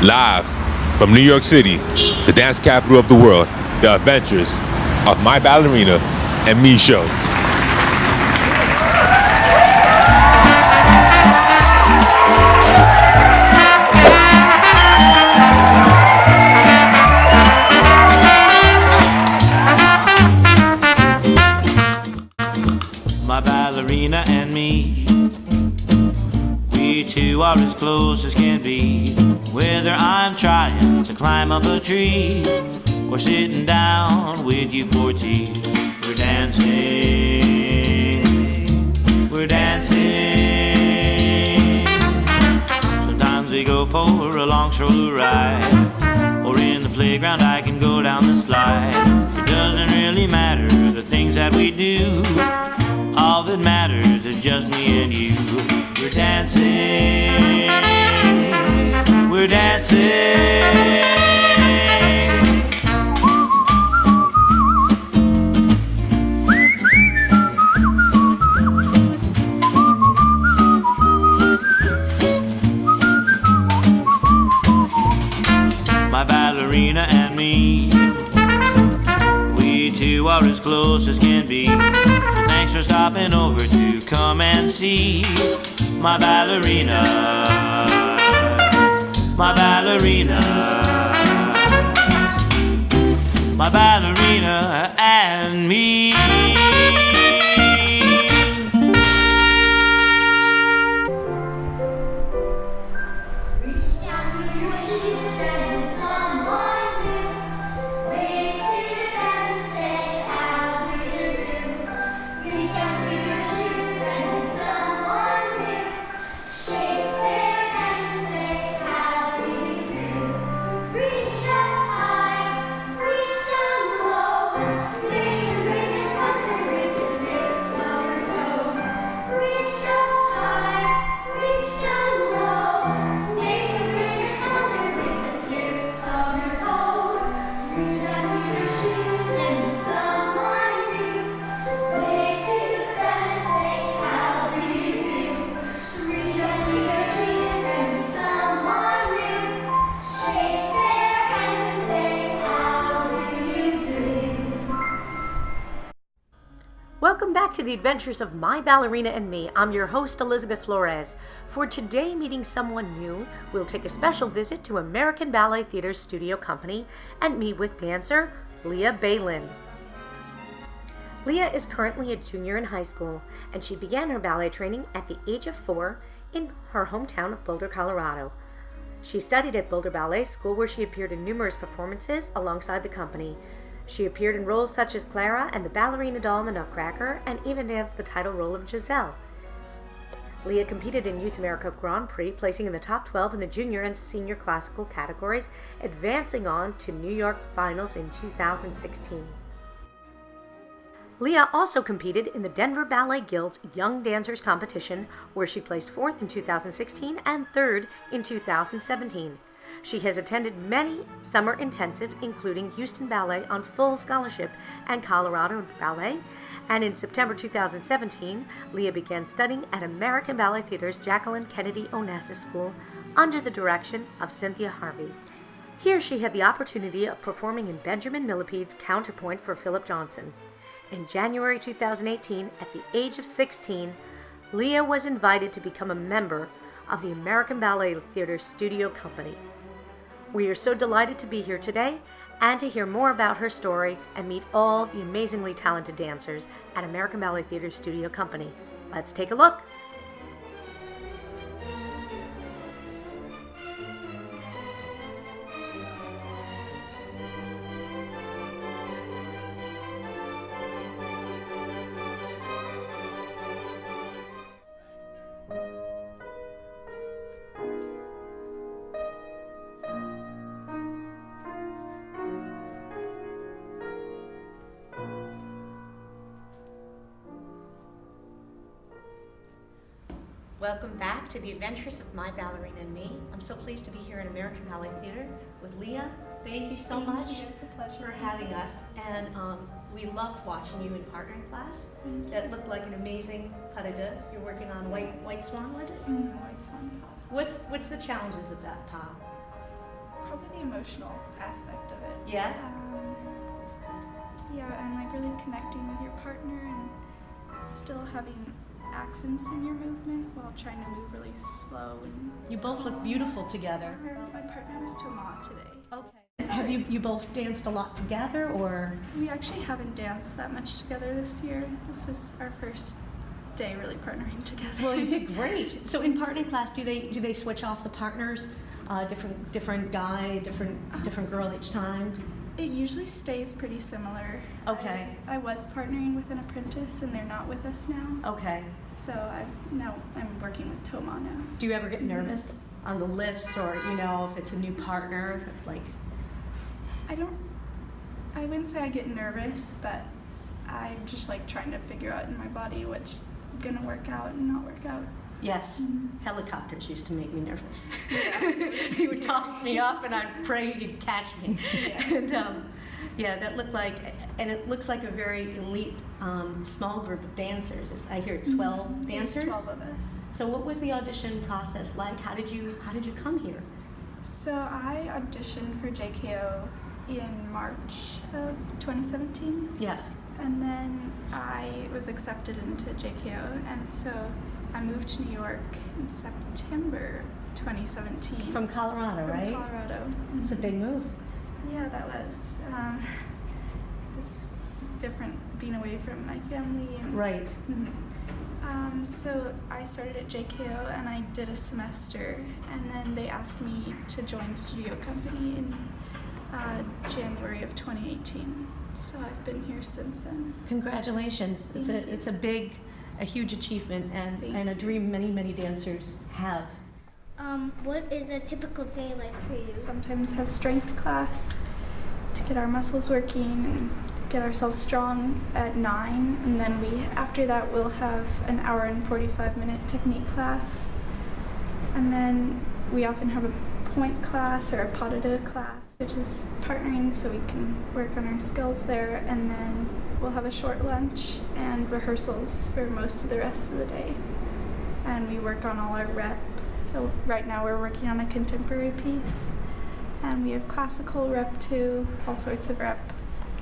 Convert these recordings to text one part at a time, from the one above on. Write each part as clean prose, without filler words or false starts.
Live from New York City, the dance capital of the world, the adventures of My Ballerina and Me show. My ballerina and me, we two are as close as can be. Whether I'm trying to climb up a tree or sitting down with you for tea, we're dancing, we're dancing. Sometimes we go for a long stroll ride, or in the playground I can go down the slide. It doesn't really matter the things that we do. All that matters is just me and you. We're dancing, we're dancing. My ballerina and me, we two are as close as can be. Thanks for stopping over to come and see my ballerina, my ballerina, my ballerina and me. Welcome back to the adventures of My Ballerina and Me. I'm your host, Elizabeth Flores. For today, meeting someone new, we'll take a special visit to American Ballet Theater's studio company and meet with dancer Leah Baylin. Leah is currently a junior in high school, and she began her ballet training at the age of 4 in her hometown of Boulder, Colorado. She studied at Boulder Ballet School, where she appeared in numerous performances alongside the company. She appeared in roles such as Clara and the Ballerina doll in the Nutcracker, and even danced the title role of Giselle. Leah competed in Youth America Grand Prix, placing in the top 12 in the junior and senior classical categories, advancing on to New York finals in 2016. Leah also competed in the Denver Ballet Guild's Young Dancers Competition, where she placed 4th in 2016 and 3rd in 2017. She has attended many summer intensive, including Houston Ballet on full scholarship and Colorado Ballet, and in September 2017, Leah began studying at American Ballet Theater's Jacqueline Kennedy Onassis School under the direction of Cynthia Harvey. Here she had the opportunity of performing in Benjamin Millepied's Counterpoint for Philip Johnson. In January 2018, at the age of 16, Leah was invited to become a member of the American Ballet Theater Studio Company. We are so delighted to be here today and to hear more about her story and meet all the amazingly talented dancers at American Ballet Theater Studio Company. Let's take a look. Welcome back to the adventures of My Ballerina and Me. I'm so pleased to be here in American Ballet Theater with Leah. Thank you so much It's a pleasure for having us. And we loved watching you in partnering class. That looked like an amazing pas de deux. You're working on White Swan, was it? White Swan. What's the challenges of that pas? probably the emotional aspect of it. Yeah? And like really connecting with your partner and still having accents in your movement while trying to move really slow. And You both look beautiful together. my partner was Thomas today. Okay. Have you both danced a lot together, or? We actually haven't danced that much together this year. This was our first day really partnering together. Well, you did great. So in partnering class, do they switch off the partners? Different guy, different girl each time? It usually stays pretty similar. Okay. I was partnering with an apprentice and they're not with us now. Okay. So I'm working with Thomas now. Do you ever get nervous on the lifts, or if it's a new partner, like? I wouldn't say I get nervous, but I'm just like trying to figure out in my body what's gonna work out and not work out. Yes, helicopters used to make me nervous. He would toss me up, and I'd pray he'd catch me. And that looked like, and it looks like a very elite, small group of dancers. I hear it's 12 dancers. There's 12 of us. So what was the audition process like? How did you come here? So I auditioned for JKO in March of 2017. Yes. And then I was accepted into JKO, and so I moved to New York in September 2017. From Colorado, right? From Colorado. It's a big move. Yeah, that was. It was different being away from my family. And, Right. So I started at JKO and I did a semester, and then they asked me to join Studio Company in January of 2018. So I've been here since then. Congratulations. It's a huge achievement, and a dream many dancers have. What is a typical day like for you? Sometimes have strength class to get our muscles working and get ourselves strong at 9, and then after that we'll have an hour and 45-minute technique class, and then we often have a point class or a pas de deux class, which is partnering so we can work on our skills there, and then we'll have a short lunch and rehearsals for most of the rest of the day, and we work on all our rep. So right now we're working on a contemporary piece, and we have classical rep too, all sorts of rep.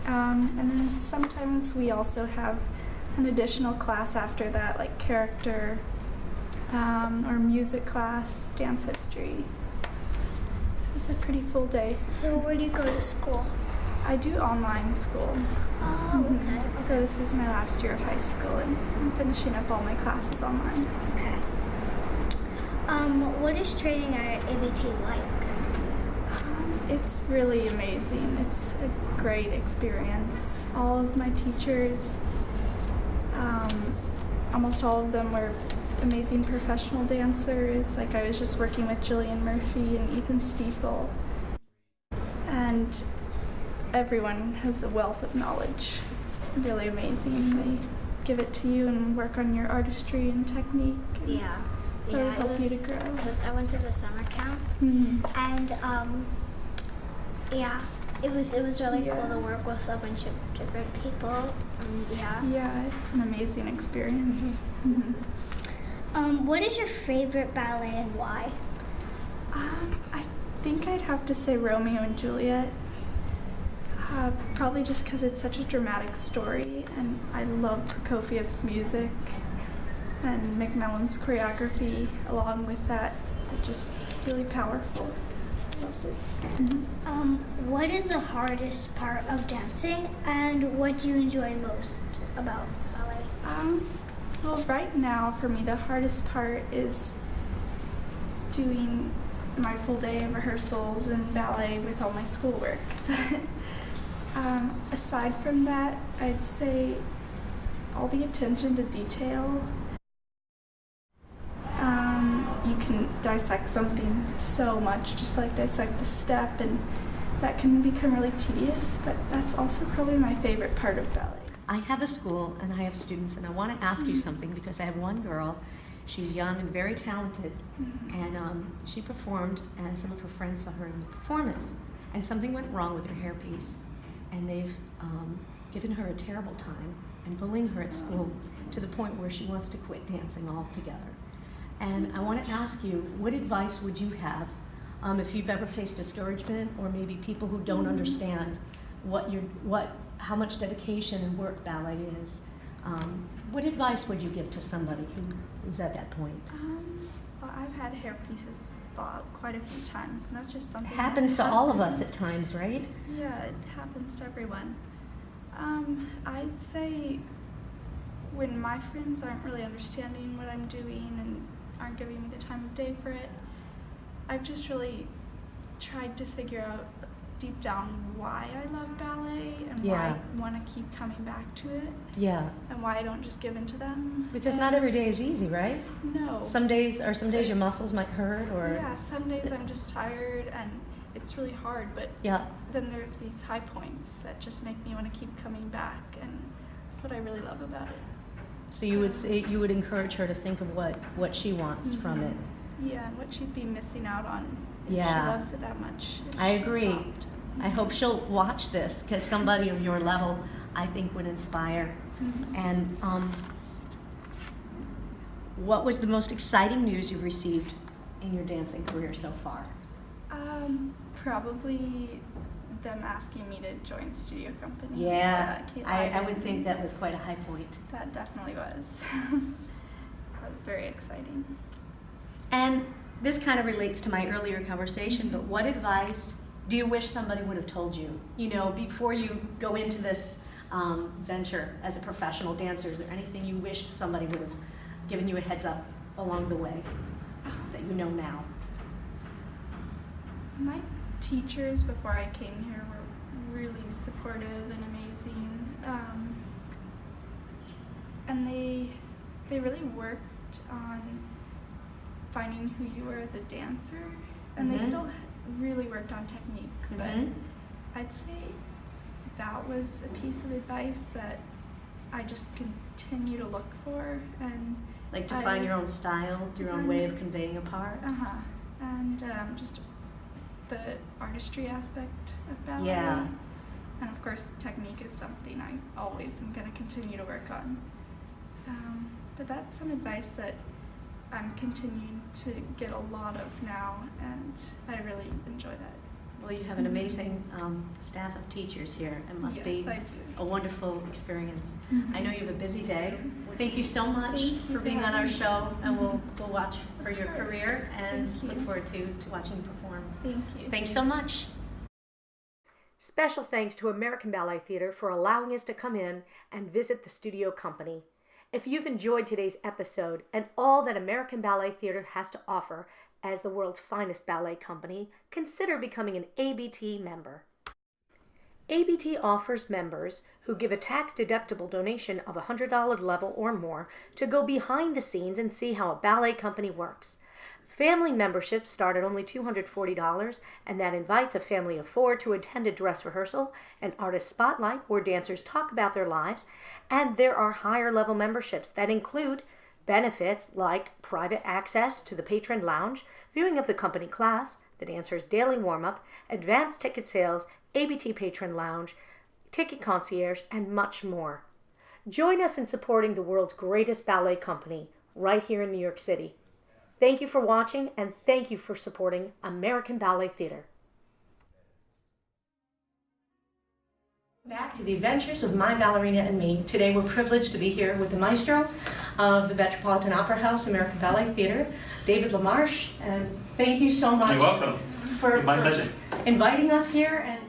And then sometimes we also have an additional class after that, like character or music class, dance history. So it's a pretty full day. So where do you go to school? I do online school. Oh, okay. So this is my last year of high school, and I'm finishing up all my classes online. Okay. What is training at ABT like? It's really amazing. It's a great experience. All of my teachers, almost all of them were amazing professional dancers. Like I was just working with Jillian Murphy and Ethan Stiefel. And everyone has a wealth of knowledge. It's really amazing. They give it to you and work on your artistry and technique. And really help you to grow. Because I went to the summer camp, and it was really cool to work with a bunch of different people. Yeah, it's an amazing experience. What is your favorite ballet and why? I think I'd have to say Romeo and Juliet. Probably just because it's such a dramatic story, and I love Prokofiev's music and McMillan's choreography along with that. It's just really powerful. Loved it. What is the hardest part of dancing, and what do you enjoy most about ballet? Well, right now for me the hardest part is doing my full day of rehearsals and ballet with all my schoolwork. Aside from that, I'd say all the attention to detail. You can dissect something so much, just like dissect a step, and that can become really tedious, but that's also probably my favorite part of ballet. I have a school and I have students, and I want to ask you something because I have one girl. She's young and very talented, and she performed, and some of her friends saw her in the performance, and something went wrong with her hairpiece, and they've given her a terrible time and bullying her at school to the point where she wants to quit dancing altogether. And I want to ask you, what advice would you have if you've ever faced discouragement, or maybe people who don't understand how much dedication and work ballet is, what advice would you give to somebody who's at that point? Well, I've had hair pieces fall out quite a few times, and that's just something It happens to all of us at times, right? Yeah, it happens to everyone. I'd say when my friends aren't really understanding what I'm doing and aren't giving me the time of day for it, I've just really tried to figure out deep down why I love ballet and why I want to keep coming back to it. Yeah. And why I don't just give in to them. Because not every day is easy, right? No. Some days your muscles might hurt, or yeah, some days I'm just tired and it's really hard, but then there's these high points that just make me want to keep coming back, and that's what I really love about it. So you would encourage her to think of what she wants from it. Yeah, and what she'd be missing out on if she loves it that much. I agree. I hope she'll watch this, because somebody of your level, I think, would inspire. And what was the most exciting news you've received in your dancing career so far? Probably them asking me to join studio company. Yeah, I would think that was quite a high point. That definitely was. That was very exciting. And this kind of relates to my earlier conversation, but what advice do you wish somebody would have told you, before you go into this venture as a professional dancer? Is there anything you wished somebody would have given you a heads up along the way that you know now? My teachers before I came here were really supportive and amazing, and they really worked on finding who you were as a dancer, and they still really worked on technique, but I'd say that was a piece of advice that I just continue to look for, and like to find your own style, your own way of conveying a part. And just the artistry aspect of ballet. Yeah. And of course, technique is something I always am going to continue to work on. But that's some advice that I'm continuing to get a lot of now, and I really enjoy that. Well, you have an amazing staff of teachers here. It must be a wonderful experience. I know you have a busy day. Thank you so much for being on our show, and we'll watch for your career and look forward to watching you perform. Thank you. Thanks so much. Special thanks to American Ballet Theatre for allowing us to come in and visit the studio company. If you've enjoyed today's episode and all that American Ballet Theatre has to offer as the world's finest ballet company, consider becoming an ABT member. ABT offers members who give a tax-deductible donation of $100 level or more to go behind the scenes and see how a ballet company works. Family memberships start at only $240, and that invites a family of 4 to attend a dress rehearsal, an artist spotlight where dancers talk about their lives, and there are higher level memberships that include benefits like private access to the patron lounge, viewing of the company class, the dancer's daily warm-up, advanced ticket sales, ABT patron lounge, ticket concierge, and much more. Join us in supporting the world's greatest ballet company right here in New York City. Thank you for watching, and thank you for supporting American Ballet Theatre. Back to the adventures of my ballerina and me. Today we're privileged to be here with the maestro of the Metropolitan Opera House, American Ballet Theatre, David LaMarche, and thank you so much. You're welcome. For my pleasure. Inviting us here. And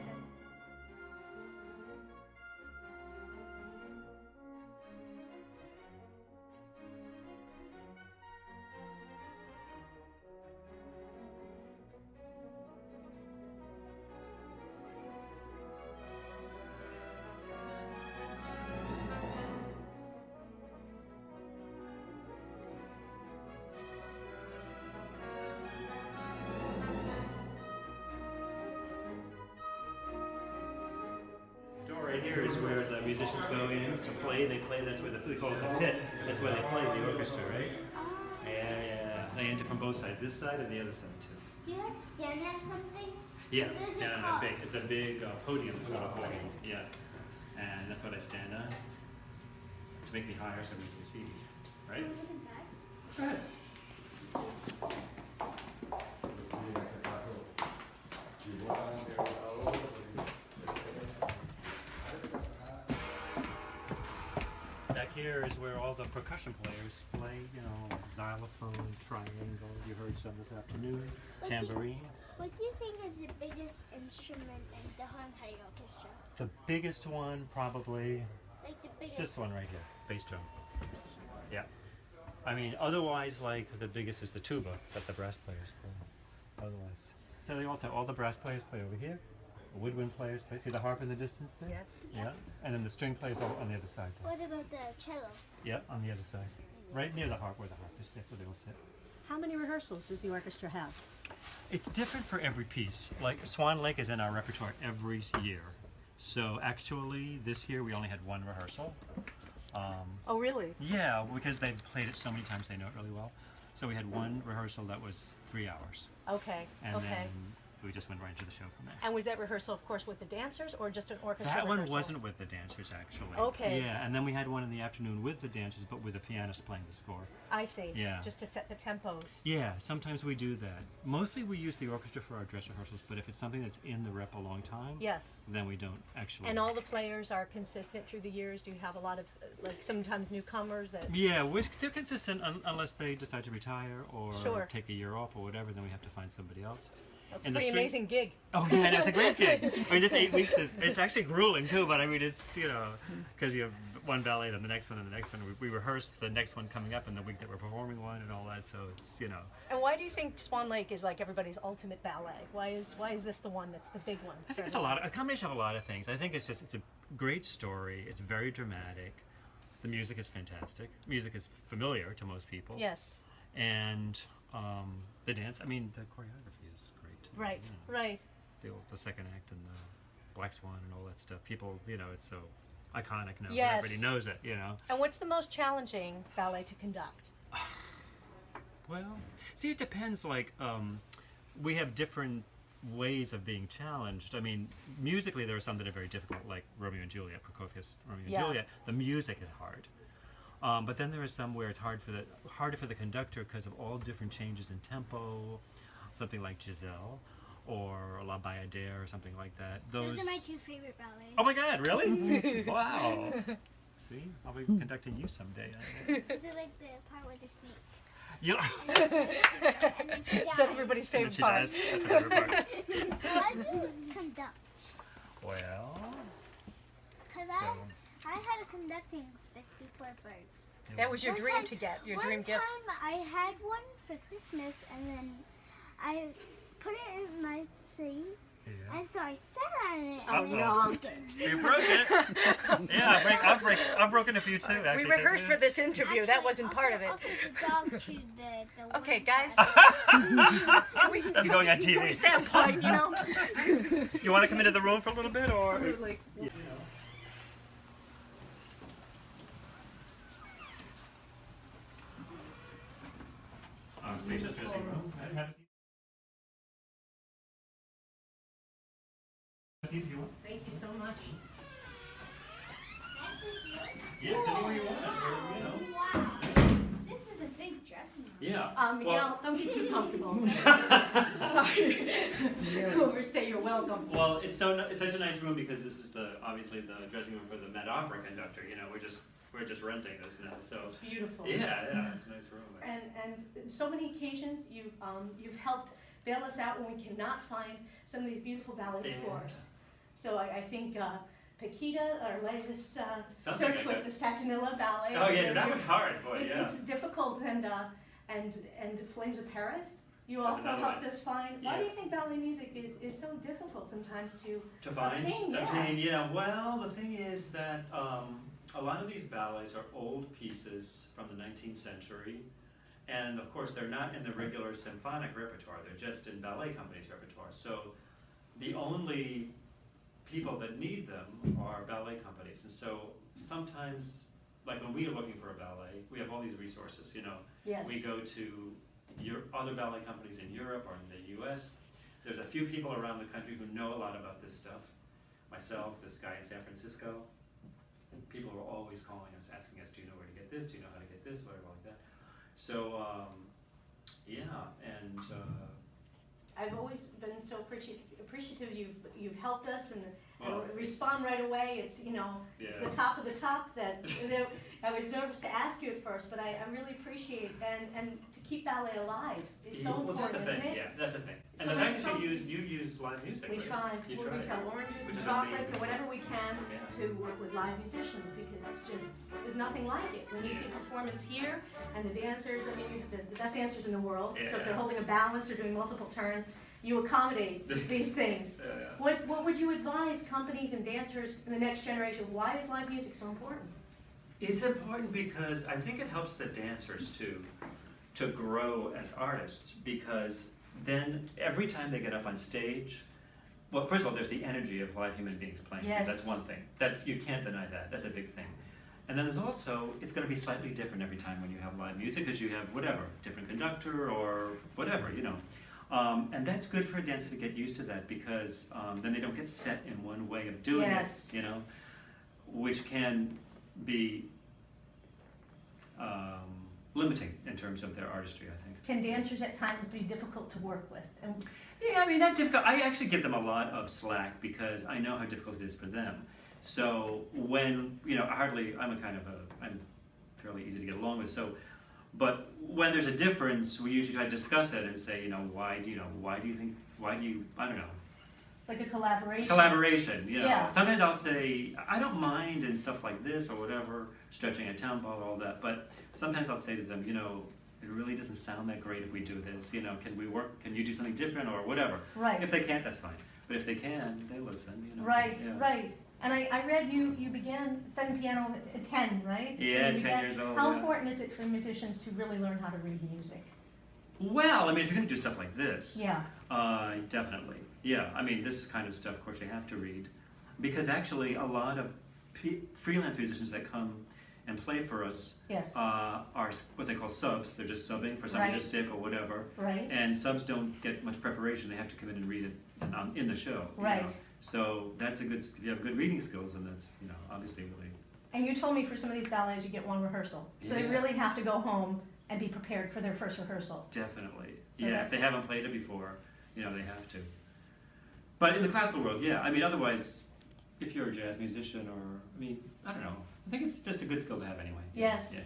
Right here is where the musicians go in to play. They play. That's where we call it the pit. That's where they play the orchestra, right? Yeah. They enter from both sides, this side and the other side too. You have to stand at something? Yeah, What is stand it on called? it's a big podium. It's called a podium. Yeah, and that's what I stand on to make me higher so we can see, right? Can we look inside? Go ahead. Back here is where all the percussion players play, you know, xylophone, triangle, you heard some this afternoon, tambourine. What do you think is the biggest instrument in the whole entire orchestra? The biggest one probably Like the biggest. this one right here, bass drum. Yeah. I mean, otherwise, like, the biggest is the tuba that the brass players play. Otherwise. So they also, all the brass players play over here. The woodwind players play. See the harp in the distance there? Yep. Yeah. And then the string players all on the other side. What about the cello? Yeah, on the other side. Right near the harp where the harp is. That's where they all sit. How many rehearsals does the orchestra have? It's different for every piece. Like Swan Lake is in our repertoire every year. So actually, this year we only had one rehearsal. Oh, really? Yeah, because they've played it so many times they know it really well. So we had one rehearsal that was 3 hours. Okay. And okay. then we just went right into the show from there. And was that rehearsal, of course, with the dancers or just an orchestra That one rehearsal? wasn't with the dancers, actually. Okay. Yeah, and then we had one in the afternoon with the dancers, but with a pianist playing the score. I see. Yeah. Just to set the tempos. Yeah, sometimes we do that. Mostly we use the orchestra for our dress rehearsals, but if it's something that's in the rep a long time, Yes. then we don't actually. And all the players are consistent through the years? Do you have a lot of, like, sometimes newcomers that... Yeah, they're consistent unless they decide to retire or Sure. take a year off or whatever, then we have to find somebody else. That's a And the pretty string- amazing gig. Oh yeah, that's a great gig. I mean, this 8 weeks it's actually grueling too, but I mean, it's, you know, because you have one ballet, then the next one, and the next one. We rehearse the next one coming up in the week that we're performing one and all that, so it's, you know. And why do you think Swan Lake is like everybody's ultimate ballet? Why is this the one that's the big one? I for think it's everyone? a combination of a lot of things. I think it's a great story. It's very dramatic. The music is fantastic. Music is familiar to most people. Yes. And the dance, I mean, the choreography is great. Right, You know, right. the second act and the Black Swan and all that stuff. People, you know, it's so iconic now. Yes. Everybody knows it, you know. And what's the most challenging ballet to conduct? Well, see, it depends. Like, we have different ways of being challenged. I mean, musically, there are some that are very difficult, like Romeo and Juliet, Prokofiev's Romeo Yeah. and Juliet. The music is hard. But then there are some where it's harder for the conductor because of all different changes in tempo. Something like Giselle or La Bayadere or something like that. Those are my two favorite ballets. Oh my God! Really? Wow. See, I'll be conducting you someday. Is it like the part with the snake? Yeah. And then she Is that dies. everybody's And then favorite she part? dies. That's her favorite part. How do you conduct? Well, Because so I had a conducting stick before birth. That was your One dream time- to get, your one dream gift. time I had one for Christmas and then I put it in my seat yeah. and so I sat on it Oh, and it no. broke it. You broke it. Yeah, I've broken a few too. We Actually, rehearsed for this interview. That Actually, wasn't part of it. Also the dog chewed the Okay, one guys. part. That's going on Can we TV. stand point, you know? You want to come into the room for a little bit, or? Absolutely. Yeah. Spacious dressing room. Have a seat if you want. Thank you so much. Yes, anywhere you want. You know. Wow. This is a big dressing room. Yeah. Miguel, don't get too comfortable. Sorry. Overstay your welcome. Well, it's such a nice room because this is obviously the dressing room for the Met Opera conductor. You know, we're just renting this now, so It's beautiful. yeah, it's a nice room. And so many occasions you've helped bail us out when we cannot find some of these beautiful ballet Yeah. scores. So I think Paquita, our latest Something search like was that. the Satinilla Ballet. Oh yeah, that was hard, boy. Yeah. It's difficult and Flames of Paris. You That's also another helped one. us find. Why Yeah. do you think ballet music is so difficult sometimes to To find, obtain? yeah. Well, the thing is that a lot of these ballets are old pieces from the 19th century, and of course they're not in the regular symphonic repertoire. They're just in ballet companies' repertoire. So the only people that need them are ballet companies, and so sometimes, like when we are looking for a ballet, we have all these resources. You know, Yes. we go to other ballet companies in Europe or in the U.S. There's a few people around the country who know a lot about this stuff. Myself, this guy in San Francisco. People are always calling us, asking us, do you know where to get this? Do you know how to get this? Whatever like that. So, yeah, and I've always been so appreciative. You've helped us and Well, respond right away. It's it's the top of the top that I was nervous to ask you at first, but I really appreciate and to keep ballet alive is so well, that's the important, thing. isn't it? Yeah, that's the thing. So And the many fact that you use live music. We right? try. You We try. sell oranges Which and is chocolates amazing. and whatever we can Yeah. to work with live musicians because it's just there's nothing like it. When you see a performance here and the dancers, I mean, you have the best dancers in the world. So if Yeah. they're holding a balance or doing multiple turns, you accommodate these things. Yeah. What would you advise companies and dancers in the next generation? Why is live music so important? It's important because I think it helps the dancers to grow as artists, because then every time they get up on stage, well, first of all, there's the energy of live human beings playing. Yes. That's one thing. You can't deny that. That's a big thing. And then there's also, it's going to be slightly different every time when you have live music, because you have whatever, different conductor or whatever, and that's good for a dancer to get used to that, because then they don't get set in one way of doing Yes. it, which can be limiting in terms of their artistry, I think. Can dancers at times be difficult to work with? Yeah, I mean, not difficult. I actually give them a lot of slack because I know how difficult it is for them. So when, I'm fairly easy to get along with. But when there's a difference, we usually try to discuss it and say, why do you, I don't know. Like a collaboration? Collaboration, Yeah. Sometimes I'll say, I don't mind and stuff like this or whatever, stretching a town ball, all that. But sometimes I'll say to them, it really doesn't sound that great if we do this. Can we work? Can you do something different or whatever? Right. If they can't, that's fine. But if they can, they listen. Right, Yeah. right. And I read you began studying piano at 10, right? Yeah, You 10 years old. How yeah. important is it for musicians to really learn how to read music? Well, I mean, if you're going to do stuff like this, Yeah. definitely. Yeah, I mean, this kind of stuff, of course, you have to read. Because actually, a lot of freelance musicians that come and play for us Yes. are what they call subs. They're just subbing for somebody Right. that's sick or whatever. Right. And subs don't get much preparation. They have to come in and read it in the show. Right. So that's if you have good reading skills, then that's, obviously really. And you told me for some of these ballets you get one rehearsal. So they Yeah. really have to go home and be prepared for their first rehearsal. Definitely. So Yeah, if they haven't played it before, they have to. But in the classical world, yeah. I mean, otherwise, if you're a jazz musician I don't know. I think it's just a good skill to have anyway. Yes. Yeah.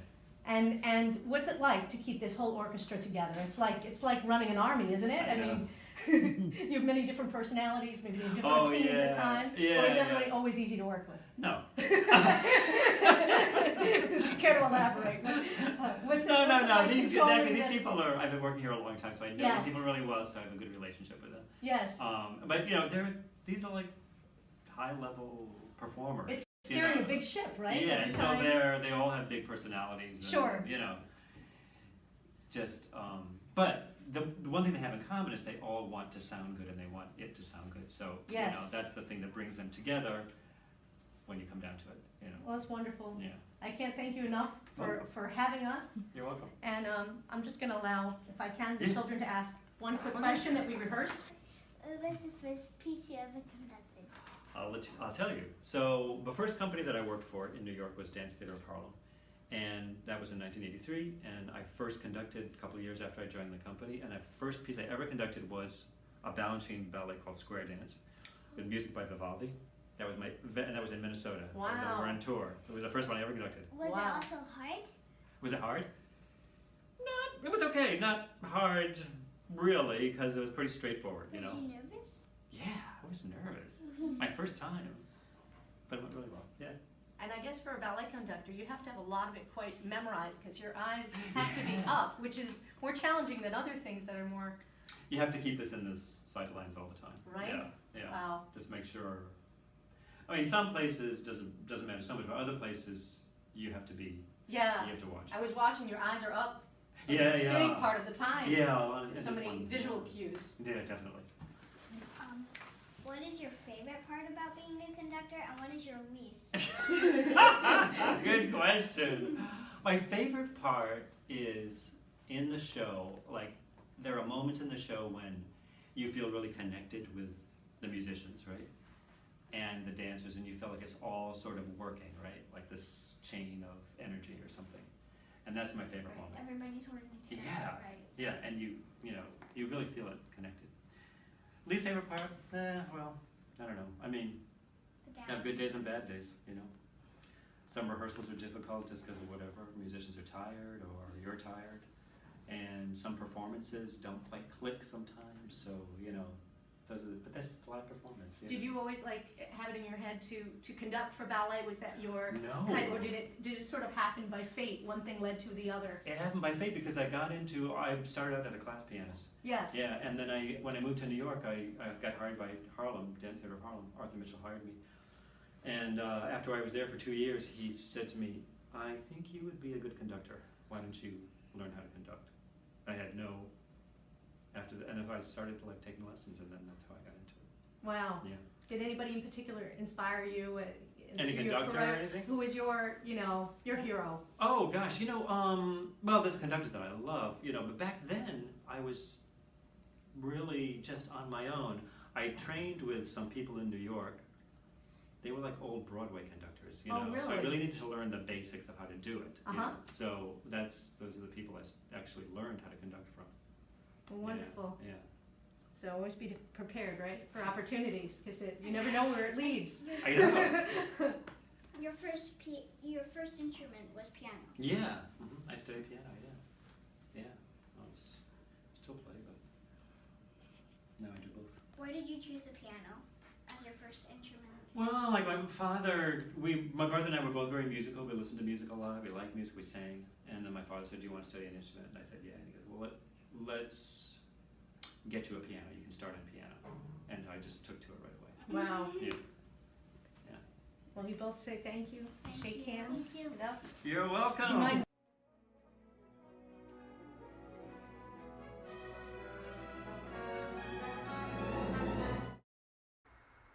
And what's it like to keep this whole orchestra together? It's like running an army, isn't it? I know. mean, you have many different personalities, maybe you have different opinions at times. Yeah, or is yeah. everybody always easy to work with? No. Care to elaborate? What's it like These controlling this? people are. I've been working here a long time, so I know Yes. these people really well. So I have a good relationship with them. Yes. But these are like high-level performers. It's steering a big ship, right? Yeah, Every and time. so they all have big personalities. And, Sure. But the one thing they have in common is they all want to sound good and they want it to sound good. So Yes. that's the thing that brings them together when you come down to it. Well, it's wonderful. Yeah. I can't thank you enough Welcome. for having us. You're welcome. And I'm just going to allow, if I can, the Yeah. children to ask one quick Okay. question that we rehearsed. What was the first piece you ever conducted? I'll tell you. So the first company that I worked for in New York was Dance Theater of Harlem. And that was in 1983, and I first conducted a couple of years after I joined the company, and the first piece I ever conducted was a balancing ballet called Square Dance, with music by Vivaldi. That was and that was in Minnesota. Wow. We were on tour. It was the first one I ever conducted. Was Wow. it also hard? Was it hard? It was okay. Not hard, really, because it was pretty straightforward, Was you nervous? Yeah, I was nervous. My first time. But it went really well, yeah. And I guess for a ballet conductor, you have to have a lot of it quite memorized because your eyes have to be up, which is more challenging than other things that are more. You have to keep this in the sight lines all the time. Right? Yeah. Wow. Just make sure. I mean, some places doesn't matter so much, but other places you have to Yeah. you have to watch. I was watching, your eyes are up Yeah, a yeah. big part of the time. Yeah, well, There's it's so just many one- visual cues. Yeah, definitely. What is your favorite part about being a conductor, and what is your least? Good question. My favorite part is in the show, like, there are moments in the show when you feel really connected with the musicians, right? And the dancers, and you feel like it's all sort of working, right? Like this chain of energy or something. And that's my favorite moment. Everybody's working together, Yeah. right? Yeah, and you really feel it connected. Least favorite part? Well, I don't know. I mean, I have good days and bad days, you know. Some rehearsals are difficult just because of whatever. Musicians are tired or you're tired. And some performances don't quite click sometimes, so, you know, but that's a lot of performance. Yeah. Did you always like have it in your head to conduct for ballet? Was that your No. or did it sort of happen by fate? One thing led to the other. It happened by fate because I started out as a class pianist. Yes. Yeah, and then when I moved to New York, I got hired by Harlem, Dance Theater of Harlem. Arthur Mitchell hired me. And after I was there for 2 years, he said to me, I think you would be a good conductor. Why don't you learn how to conduct? I had no, and I started to like taking lessons, and then that's how I got into it. Wow. Yeah. Did anybody in particular inspire you? Any conductor or anything? Who was your hero? Oh gosh, well, there's conductors that I love, but back then I was really just on my own. I trained with some people in New York. They were like old Broadway conductors, Oh, really? So I really needed to learn the basics of how to do it. Uh-huh. So those are the people I actually learned how to conduct from. Wonderful. Yeah. So always be prepared, right, for opportunities, because you never know where it leads. I know. Your first instrument was piano. Yeah. I studied piano. Yeah. I still play, but now I do both. Why did you choose the piano as your first instrument? Well, like my brother and I were both very musical. We listened to music a lot. We liked music. We sang. And then my father said, "Do you want to study an instrument?" And I said, "Yeah." And he goes, "Well, let's get you a piano. You can start on piano." And so I just took to it right away. Wow. Yeah. Well, you both say thank you. Shake hands. Thank you. You're welcome. You mind-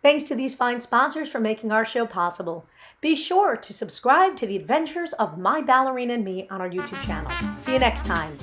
Thanks to these fine sponsors for making our show possible. Be sure to subscribe to the Adventures of My Ballerina and Me on our YouTube channel. See you next time.